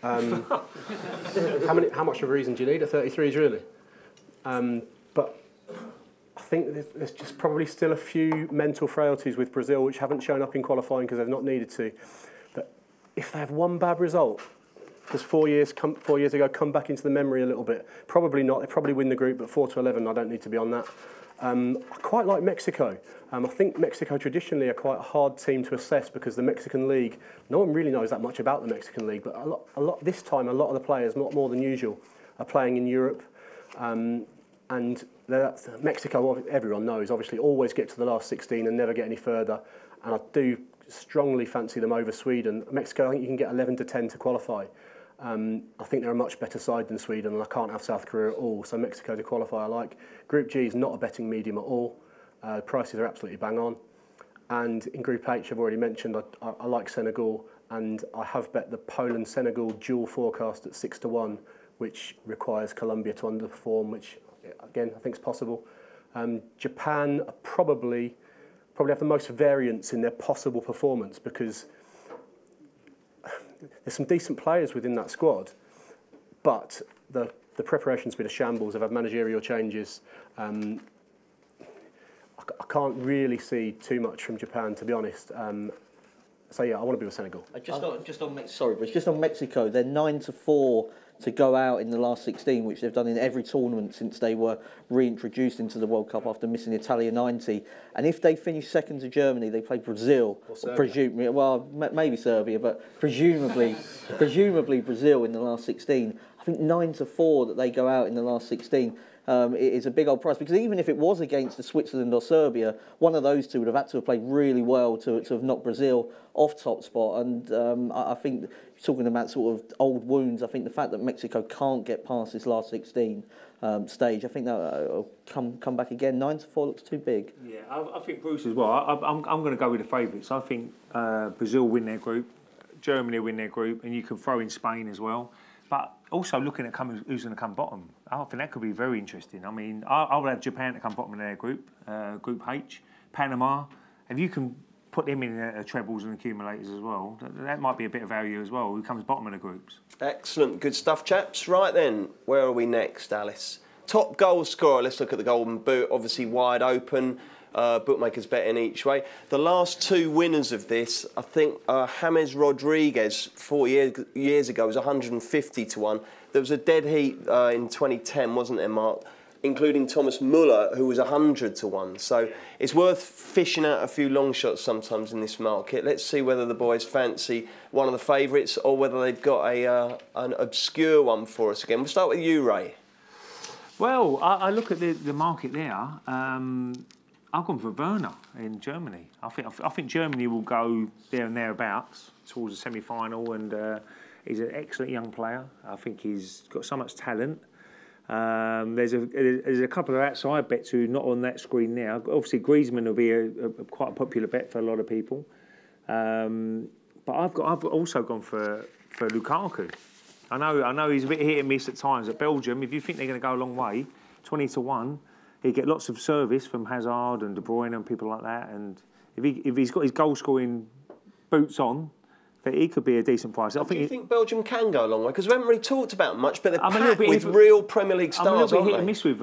How much of a reason do you need at 33s, really? But I think there's just probably still a few mental frailties with Brazil which haven't shown up in qualifying because they've not needed to. But if they have one bad result, does 4 years ago come back into the memory a little bit? Probably not. They probably win the group, but 4-11, I don't need to be on that. I quite like Mexico. I think Mexico traditionally are quite a hard team to assess because the Mexican League, no one really knows that much about the Mexican League, but a lot this time, a lot of the players, not more than usual, are playing in Europe. And Mexico, everyone knows, obviously always get to the last 16 and never get any further. And I do strongly fancy them over Sweden. Mexico, I think you can get 11 to 10 to qualify. I think they're a much better side than Sweden, and I can't have South Korea at all. So Mexico to qualify, I like. Group G is not a betting medium at all. Prices are absolutely bang on. And in Group H, I've already mentioned, I like Senegal, and I have bet the Poland-Senegal dual forecast at 6 to 1, which requires Colombia to underperform, which again I think is possible. Japan are probably have the most variance in their possible performance, because there's some decent players within that squad, but the preparation's been a shambles. They've had managerial changes. I can't really see too much from Japan, to be honest. So yeah, I want to be with Senegal. Just on Mexico, they're 9 to 4 to go out in the last 16, which they've done in every tournament since they were reintroduced into the World Cup after missing Italia 90. And if they finish second to Germany, they play Brazil. Maybe Serbia, but presumably Brazil in the last 16. I think 9 to 4 that they go out in the last 16. Is a big old price, because even if it was against Switzerland or Serbia, one of those two would have had to have played really well to have knocked Brazil off top spot. And I think, talking about sort of old wounds, I think the fact that Mexico can't get past this last 16 stage, I think that will come back again. 9 to 4 looks too big. Yeah, I think Bruce as well. I'm going to go with the favourites. I think Brazil win their group, Germany win their group, and you can throw in Spain as well. But also looking at who's going to come bottom, I think that could be very interesting. I mean, I would have Japan to come bottom in their group, Group H, Panama. If you can put them in trebles and accumulators as well, that might be a bit of value as well. Who comes bottom of the groups? Excellent, good stuff, chaps. Right then, where are we next, Alice? Top goal scorer. Let's look at the Golden Boot. Obviously wide open. Bookmakers betting each way. The last two winners of this, I think James Rodriguez 4 years ago was 150 to 1. There was a dead heat in 2010, wasn't there, Mark? Including Thomas Muller, who was 100 to 1. So it's worth fishing out a few long shots sometimes in this market. Let's see whether the boys fancy one of the favourites or whether they've got an obscure one for us again. We'll start with you, Ray. Well, I look at the market there. I've gone for Werner in Germany. I think Germany will go there and thereabouts towards the semi-final, and he's an excellent young player. I think he's got so much talent. There's a couple of outside bets who are not on that screen now. Obviously, Griezmann will be a quite a popular bet for a lot of people. But I've also gone for Lukaku. I know he's a bit hit and miss at times at Belgium. If you think they're going to go a long way, 20 to 1. He'd get lots of service from Hazard and De Bruyne and people like that. And if he's got his goal-scoring boots on, that he could be a decent price. Do you think Belgium can go a long way? Because we haven't really talked about much, but they're packed with real Premier League stars, I'm a little bit hit and miss with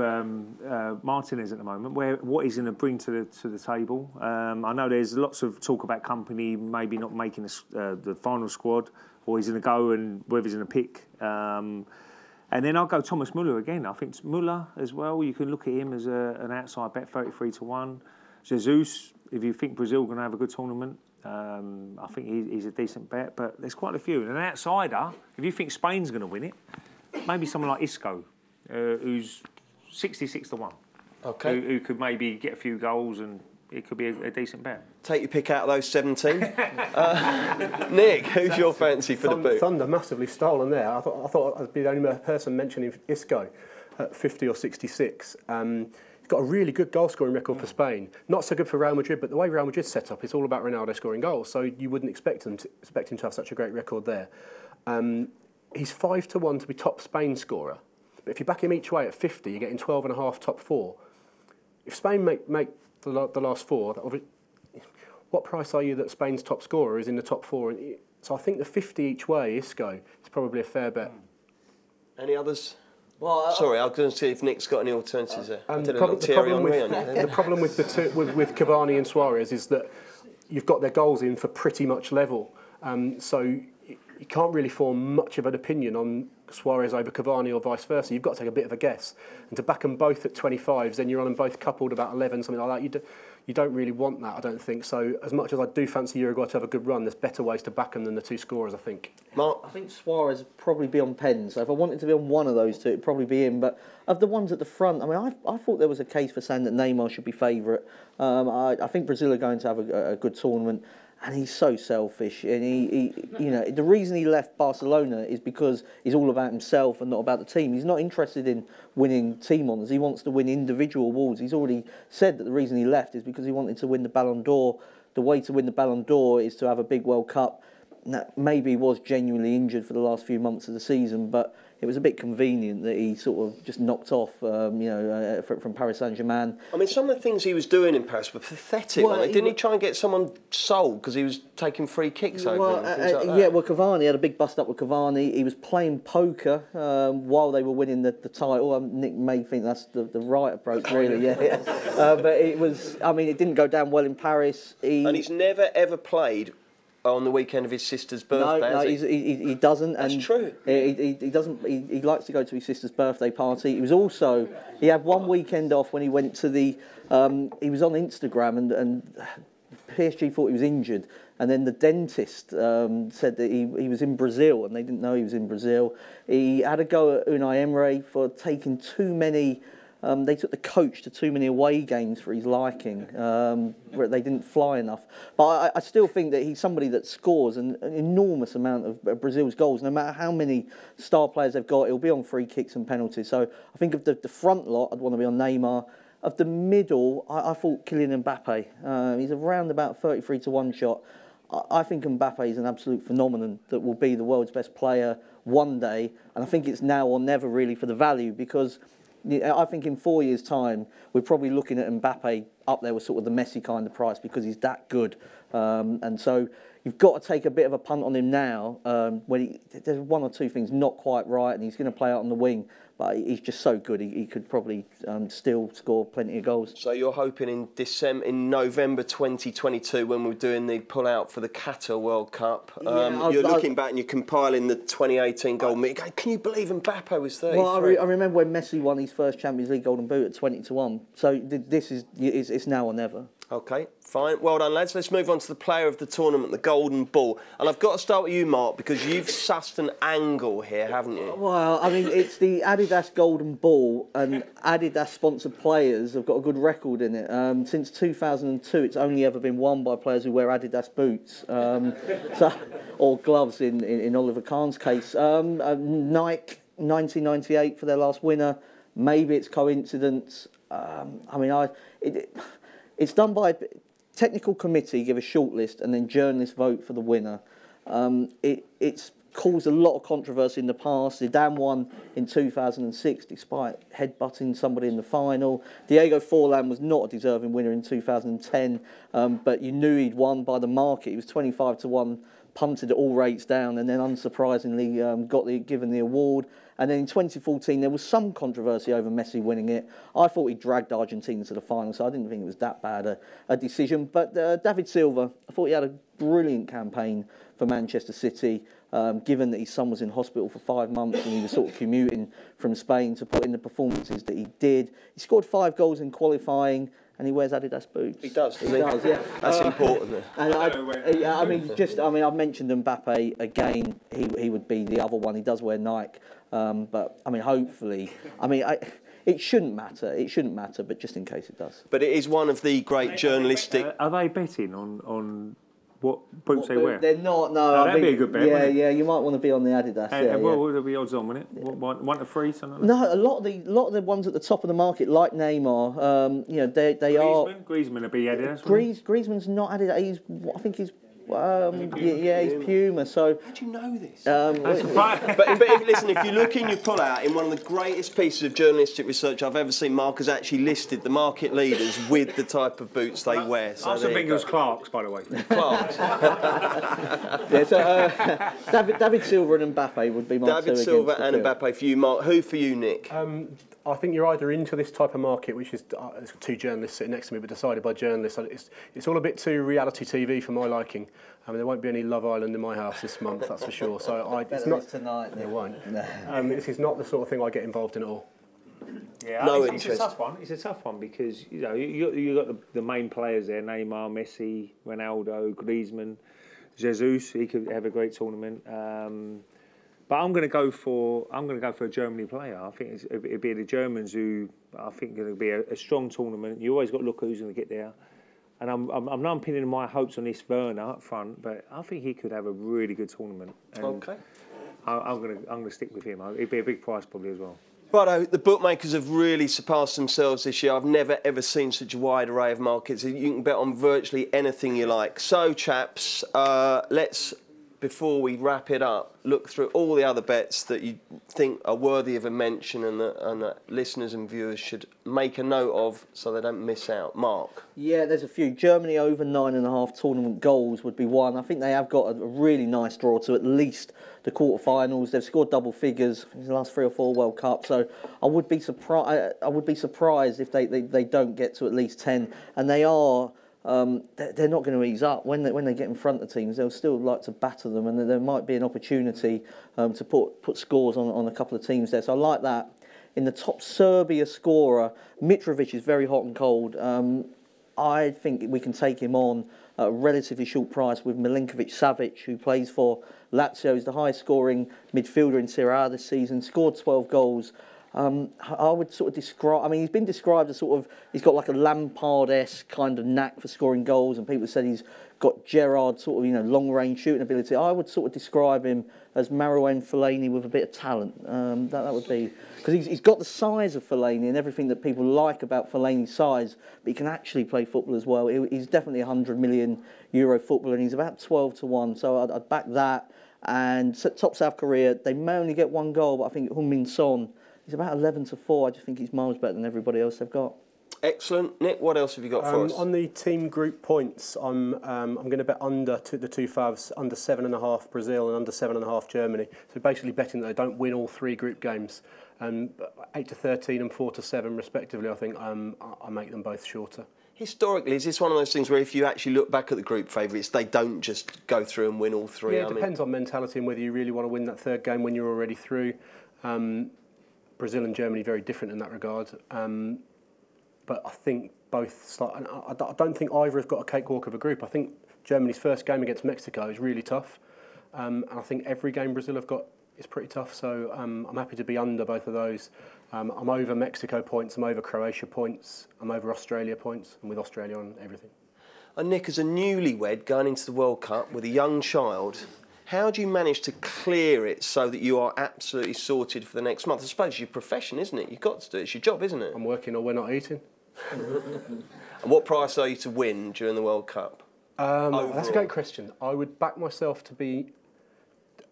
Martinez at the moment, what he's going to bring to the table. I know there's lots of talk about Company maybe not making the final squad, or he's going to go and whether he's going to pick. And then I'll go Thomas Muller again. I think Muller as well, you can look at him as an outside bet, 33 to 1. Jesus, if you think Brazil are going to have a good tournament, I think he's a decent bet. But there's quite a few. And an outsider, if you think Spain's going to win it, maybe someone like Isco, who's 66 to 1. Okay. Who could maybe get a few goals, and it could be a decent bet. Take your pick out of those 17. Nick, who's your fancy for the boot? Thunder massively stolen there. I thought I'd be the only person mentioning Isco at 50 or 66. He's got a really good goal-scoring record for Spain. Not so good for Real Madrid, but the way Real Madrid's set up, it's all about Ronaldo scoring goals. So you wouldn't expect him to have such a great record there. He's 5 to 1 to be top Spain scorer. But if you back him each way at 50, you're getting 12.5 top 4. If Spain make the last 4, what price are you that Spain's top scorer is in the top 4? So I think the 50 each way, Isco, is probably a fair bet. Any others? Well, sorry, I was going to see if Nick's got any alternatives there. The problem with Cavani and Suarez is that you've got their goals in for pretty much level. So you can't really form much of an opinion on Suarez over Cavani or vice versa, you've got to take a bit of a guess. And to back them both at 25s, then you're on them both coupled about 11, something like that. You don't really want that, I don't think. So as much as I do fancy Uruguay to have a good run, there's better ways to back them than the two scorers, I think. Mark? I think Suarez would probably be on pens. So if I wanted to be on one of those two, it'd probably be him. But of the ones at the front, I mean, I thought there was a case for saying that Neymar should be favourite. I think Brazil are going to have a good tournament. And he's so selfish, and he, you know, the reason he left Barcelona is because he's all about himself and not about the team. He's not interested in winning team honours. He wants to win individual awards. He's already said that the reason he left is because he wanted to win the Ballon d'Or. The way to win the Ballon d'Or is to have a big World Cup. Now, maybe he was genuinely injured for the last few months of the season, but it was a bit convenient that he sort of just knocked off, from Paris Saint-Germain. I mean, some of the things he was doing in Paris were pathetic. Well, Didn't he try and get someone sold because he was taking free kicks over him and things like that? Yeah, well, Cavani had a big bust up with Cavani. He was playing poker while they were winning the title. Nick may think that's the right approach, really. Yeah. But it was. I mean, it didn't go down well in Paris. And he's never ever played on the weekend of his sister's birthday. No, he doesn't. That's and true. He doesn't. He likes to go to his sister's birthday party. He had one weekend off when he went to the. He was on Instagram and PSG thought he was injured, and then the dentist said that he was in Brazil, and they didn't know he was in Brazil. He had a go at Unai Emery for taking too many. They took the coach to too many away games for his liking, where they didn't fly enough. But I still think that he's somebody that scores an enormous amount of Brazil's goals. No matter how many star players they've got, he'll be on free kicks and penalties. So I think of the front lot, I'd want to be on Neymar. Of the middle, I thought Kylian Mbappe. He's around about 33 to 1 shot. I think Mbappe is an absolute phenomenon that will be the world's best player one day. And I think it's now or never really for the value, because I think in 4 years' time, we're probably looking at Mbappe up there with sort of the Messi kind of price, because he's that good. And so you've got to take a bit of a punt on him now when there's one or two things not quite right, and he's going to play out on the wing. But he's just so good, he could probably still score plenty of goals. So you're hoping in November 2022, when we're doing the pull-out for the Qatar World Cup, you're looking back and you're compiling the 2018 gold medal. Can you believe Mbappe was 33? Well, I remember when Messi won his first Champions League Golden Boot at 20 to 1. So it's now or never. OK, fine. Well done, lads. Let's move on to the player of the tournament, the Golden Ball. And I've got to start with you, Mark, because you've sussed an angle here, haven't you? Well, I mean, it's the Adidas Golden Ball, and Adidas-sponsored players have got a good record in it. Since 2002, it's only ever been won by players who wear Adidas boots, or gloves in Oliver Kahn's case. Nike, 1998 for their last winner. Maybe it's coincidence. It's done by a technical committee, give a shortlist, and then journalists vote for the winner. It's caused a lot of controversy in the past. Zidane won in 2006 despite headbutting somebody in the final. Diego Forlan was not a deserving winner in 2010, but you knew he'd won by the market. He was 25 to 1, punted at all rates down, and then unsurprisingly given the award. And then in 2014, there was some controversy over Messi winning it. I thought he dragged Argentina to the final, so I didn't think it was that bad a decision. But David Silva, I thought he had a brilliant campaign for Manchester City, given that his son was in hospital for 5 months and he was sort of commuting from Spain to put in the performances that he did. He scored 5 goals in qualifying, and he wears Adidas boots. He does, doesn't he? He does, yeah. That's important. And I've mentioned Mbappe again. He would be the other one. He does wear Nike, but I mean, hopefully, it shouldn't matter. It shouldn't matter, but just in case it does. But it is one of the great journalistic. Are they betting on what boots they wear? They're not. No, that'd be a good bet. Yeah. You might want to be on the Adidas. What would there be odds on, wouldn't it? Yeah. 1 to 3, something. No, a lot of the ones at the top of the market, like Neymar, they are. Griezmann would be Adidas. Griezmann's not Adidas. I think he's. He's Puma. So how do you know this? but listen, if you look in your pull-out, in one of the greatest pieces of journalistic research I've ever seen, Mark has actually listed the market leaders with the type of boots they wear. So I also think it was Clark's, by the way. Clark's. David Silva and Mbappe would be my two. David Silva and Mbappe for you, Mark. Who for you, Nick? I think you're either into this type of market, which is two journalists sitting next to me, but decided by journalists. It's all a bit too reality TV for my liking. I mean, there won't be any Love Island in my house this month, that's for sure. So it's not tonight. There won't. This is not the sort of thing I get involved in at all. Yeah, No it's a interest. tough one. It's a tough one because you got the main players there: Neymar, Messi, Ronaldo, Griezmann, Jesus. He could have a great tournament. But I'm going to go for a Germany player. I think it'd be the Germans who I think are going to be a strong tournament. You always got to look who's going to get there. And I'm not pinning my hopes on this Werner up front, but I think he could have a really good tournament. And Okay. I'm going to stick with him. It'd be a big price probably as well. Righto, the bookmakers have really surpassed themselves this year. I've never ever seen such a wide array of markets. You can bet on virtually anything you like. So, chaps, let's, before we wrap it up, look through all the other bets that you think are worthy of a mention and that listeners and viewers should make a note of so they don't miss out. Mark? Yeah, there's a few. Germany over 9.5 tournament goals would be one. I think they have got a really nice draw to at least the quarterfinals. They've scored double figures in the last 3 or 4 World Cups, so I would be surprised if they don't get to at least 10. And they are. They're not going to ease up when they get in front of teams. They'll still like to batter them, and there might be an opportunity to put scores on a couple of teams there. So I like that. In the top Serbia scorer, Mitrovic is very hot and cold. I think we can take him on at a relatively short price with Milinkovic-Savic, who plays for Lazio. He's the highest scoring midfielder in Serie A this season. Scored 12 goals. I would sort of describe. I mean, he's been described as he's got like a Lampard-esque kind of knack for scoring goals, and people have said he's got Gerrard's sort of long-range shooting ability. I would sort of describe him as Marouane Fellaini with a bit of talent. That would be because he's got the size of Fellaini and everything that people like about Fellaini's size, but he can actually play football as well. He's definitely a €100 million footballer, and he's about 12 to 1. So I'd back that. And top South Korea, they may only get 1 goal, but I think Heung-min Son. He's about 11 to 4. I just think he's miles better than everybody else they've got. Excellent. Nick, what else have you got for us? On the team group points, I'm going to bet under the two faves, under 7.5 Brazil and under 7.5 Germany. So basically betting that they don't win all 3 group games. 8 to 13 and 4 to 7 respectively, I think I make them both shorter. Historically, is this one of those things where if you actually look back at the group favourites, they don't just go through and win all 3? Yeah, it depends on mentality and whether you really want to win that 3rd game when you're already through. Brazil and Germany very different in that regard, but I think both. I don't think either have got a cakewalk of a group. I think Germany's first game against Mexico is really tough, and I think every game Brazil have got is pretty tough. So I'm happy to be under both of those. I'm over Mexico points. I'm over Croatia points. I'm over Australia points, and with Australia on everything. And Nick, as a newlywed going into the World Cup with a young child, how do you manage to clear it so that you are absolutely sorted for the next month? I suppose it's your profession, isn't it? You've got to do it. It's your job, isn't it? I'm working or we're not eating. And what price are you to win during the World Cup? That's a great question. I would back myself to be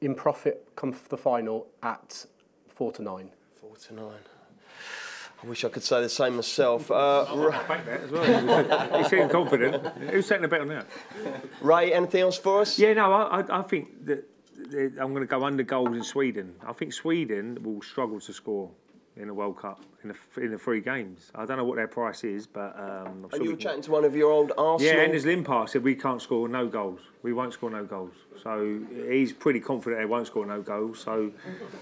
in profit come the final at 4 to 9. 4 to 9. I wish I could say the same myself. I'll back that as well. He's feeling confident. Who's setting a bet on that? Ray, anything else for us? Yeah, no, I think that I'm going to go under goals in Sweden. I think Sweden will struggle to score in the World Cup in the 3 games. I don't know what their price is, but I'm sure. And you were chatting to one of your old Arsenal. Yeah, Anders Limpar said we can't score no goals. We won't score no goals. So he's pretty confident they won't score no goals. So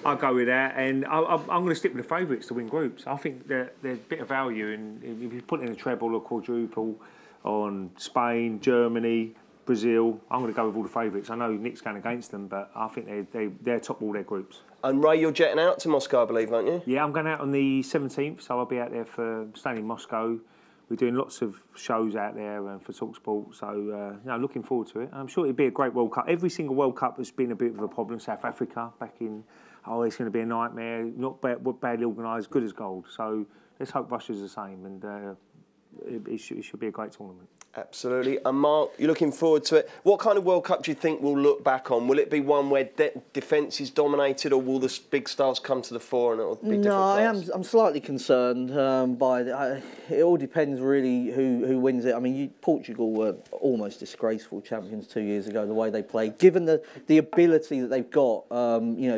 I'll go with that, and I'm going to stick with the favourites to win groups. I think there's a bit of value in if you put in a treble or quadruple on Spain, Germany, Brazil. I'm going to go with all the favourites. I know Nick's going against them, but I think they're top all their groups. And Ray, you're jetting out to Moscow, I believe, aren't you? Yeah, I'm going out on the 17th, so I'll be out there for staying in Moscow. We're doing lots of shows out there for TalkSport, so looking forward to it. I'm sure it'll be a great World Cup. Every single World Cup has been a bit of a problem. South Africa back in, it's going to be a nightmare. Not badly organised, good as gold. So let's hope Russia's the same, and it should be a great tournament. Absolutely. And Mark, you're looking forward to it. What kind of World Cup do you think we'll look back on? Will it be one where defence is dominated, or will the big stars come to the fore and it'll be different? No, I'm slightly concerned by it. All depends really who wins it. I mean, Portugal were almost disgraceful champions 2 years ago, the way they played. Given the ability that they've got,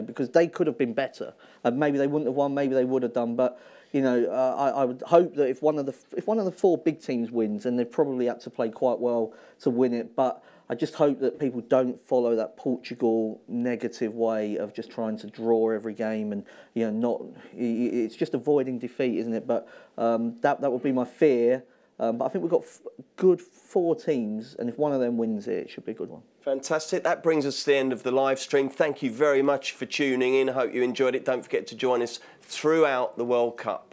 because they could have been better. Maybe they wouldn't have won, maybe they would have done, but I would hope that if one of the 4 big teams wins, then they've probably had to play quite well to win it. But I just hope that people don't follow that Portugal negative way of just trying to draw every game and it's just avoiding defeat, isn't it? But that would be my fear. But I think we've got good 4 teams, and if one of them wins it, it should be a good one. Fantastic. That brings us to the end of the live stream. Thank you very much for tuning in. I hope you enjoyed it. Don't forget to join us throughout the World Cup.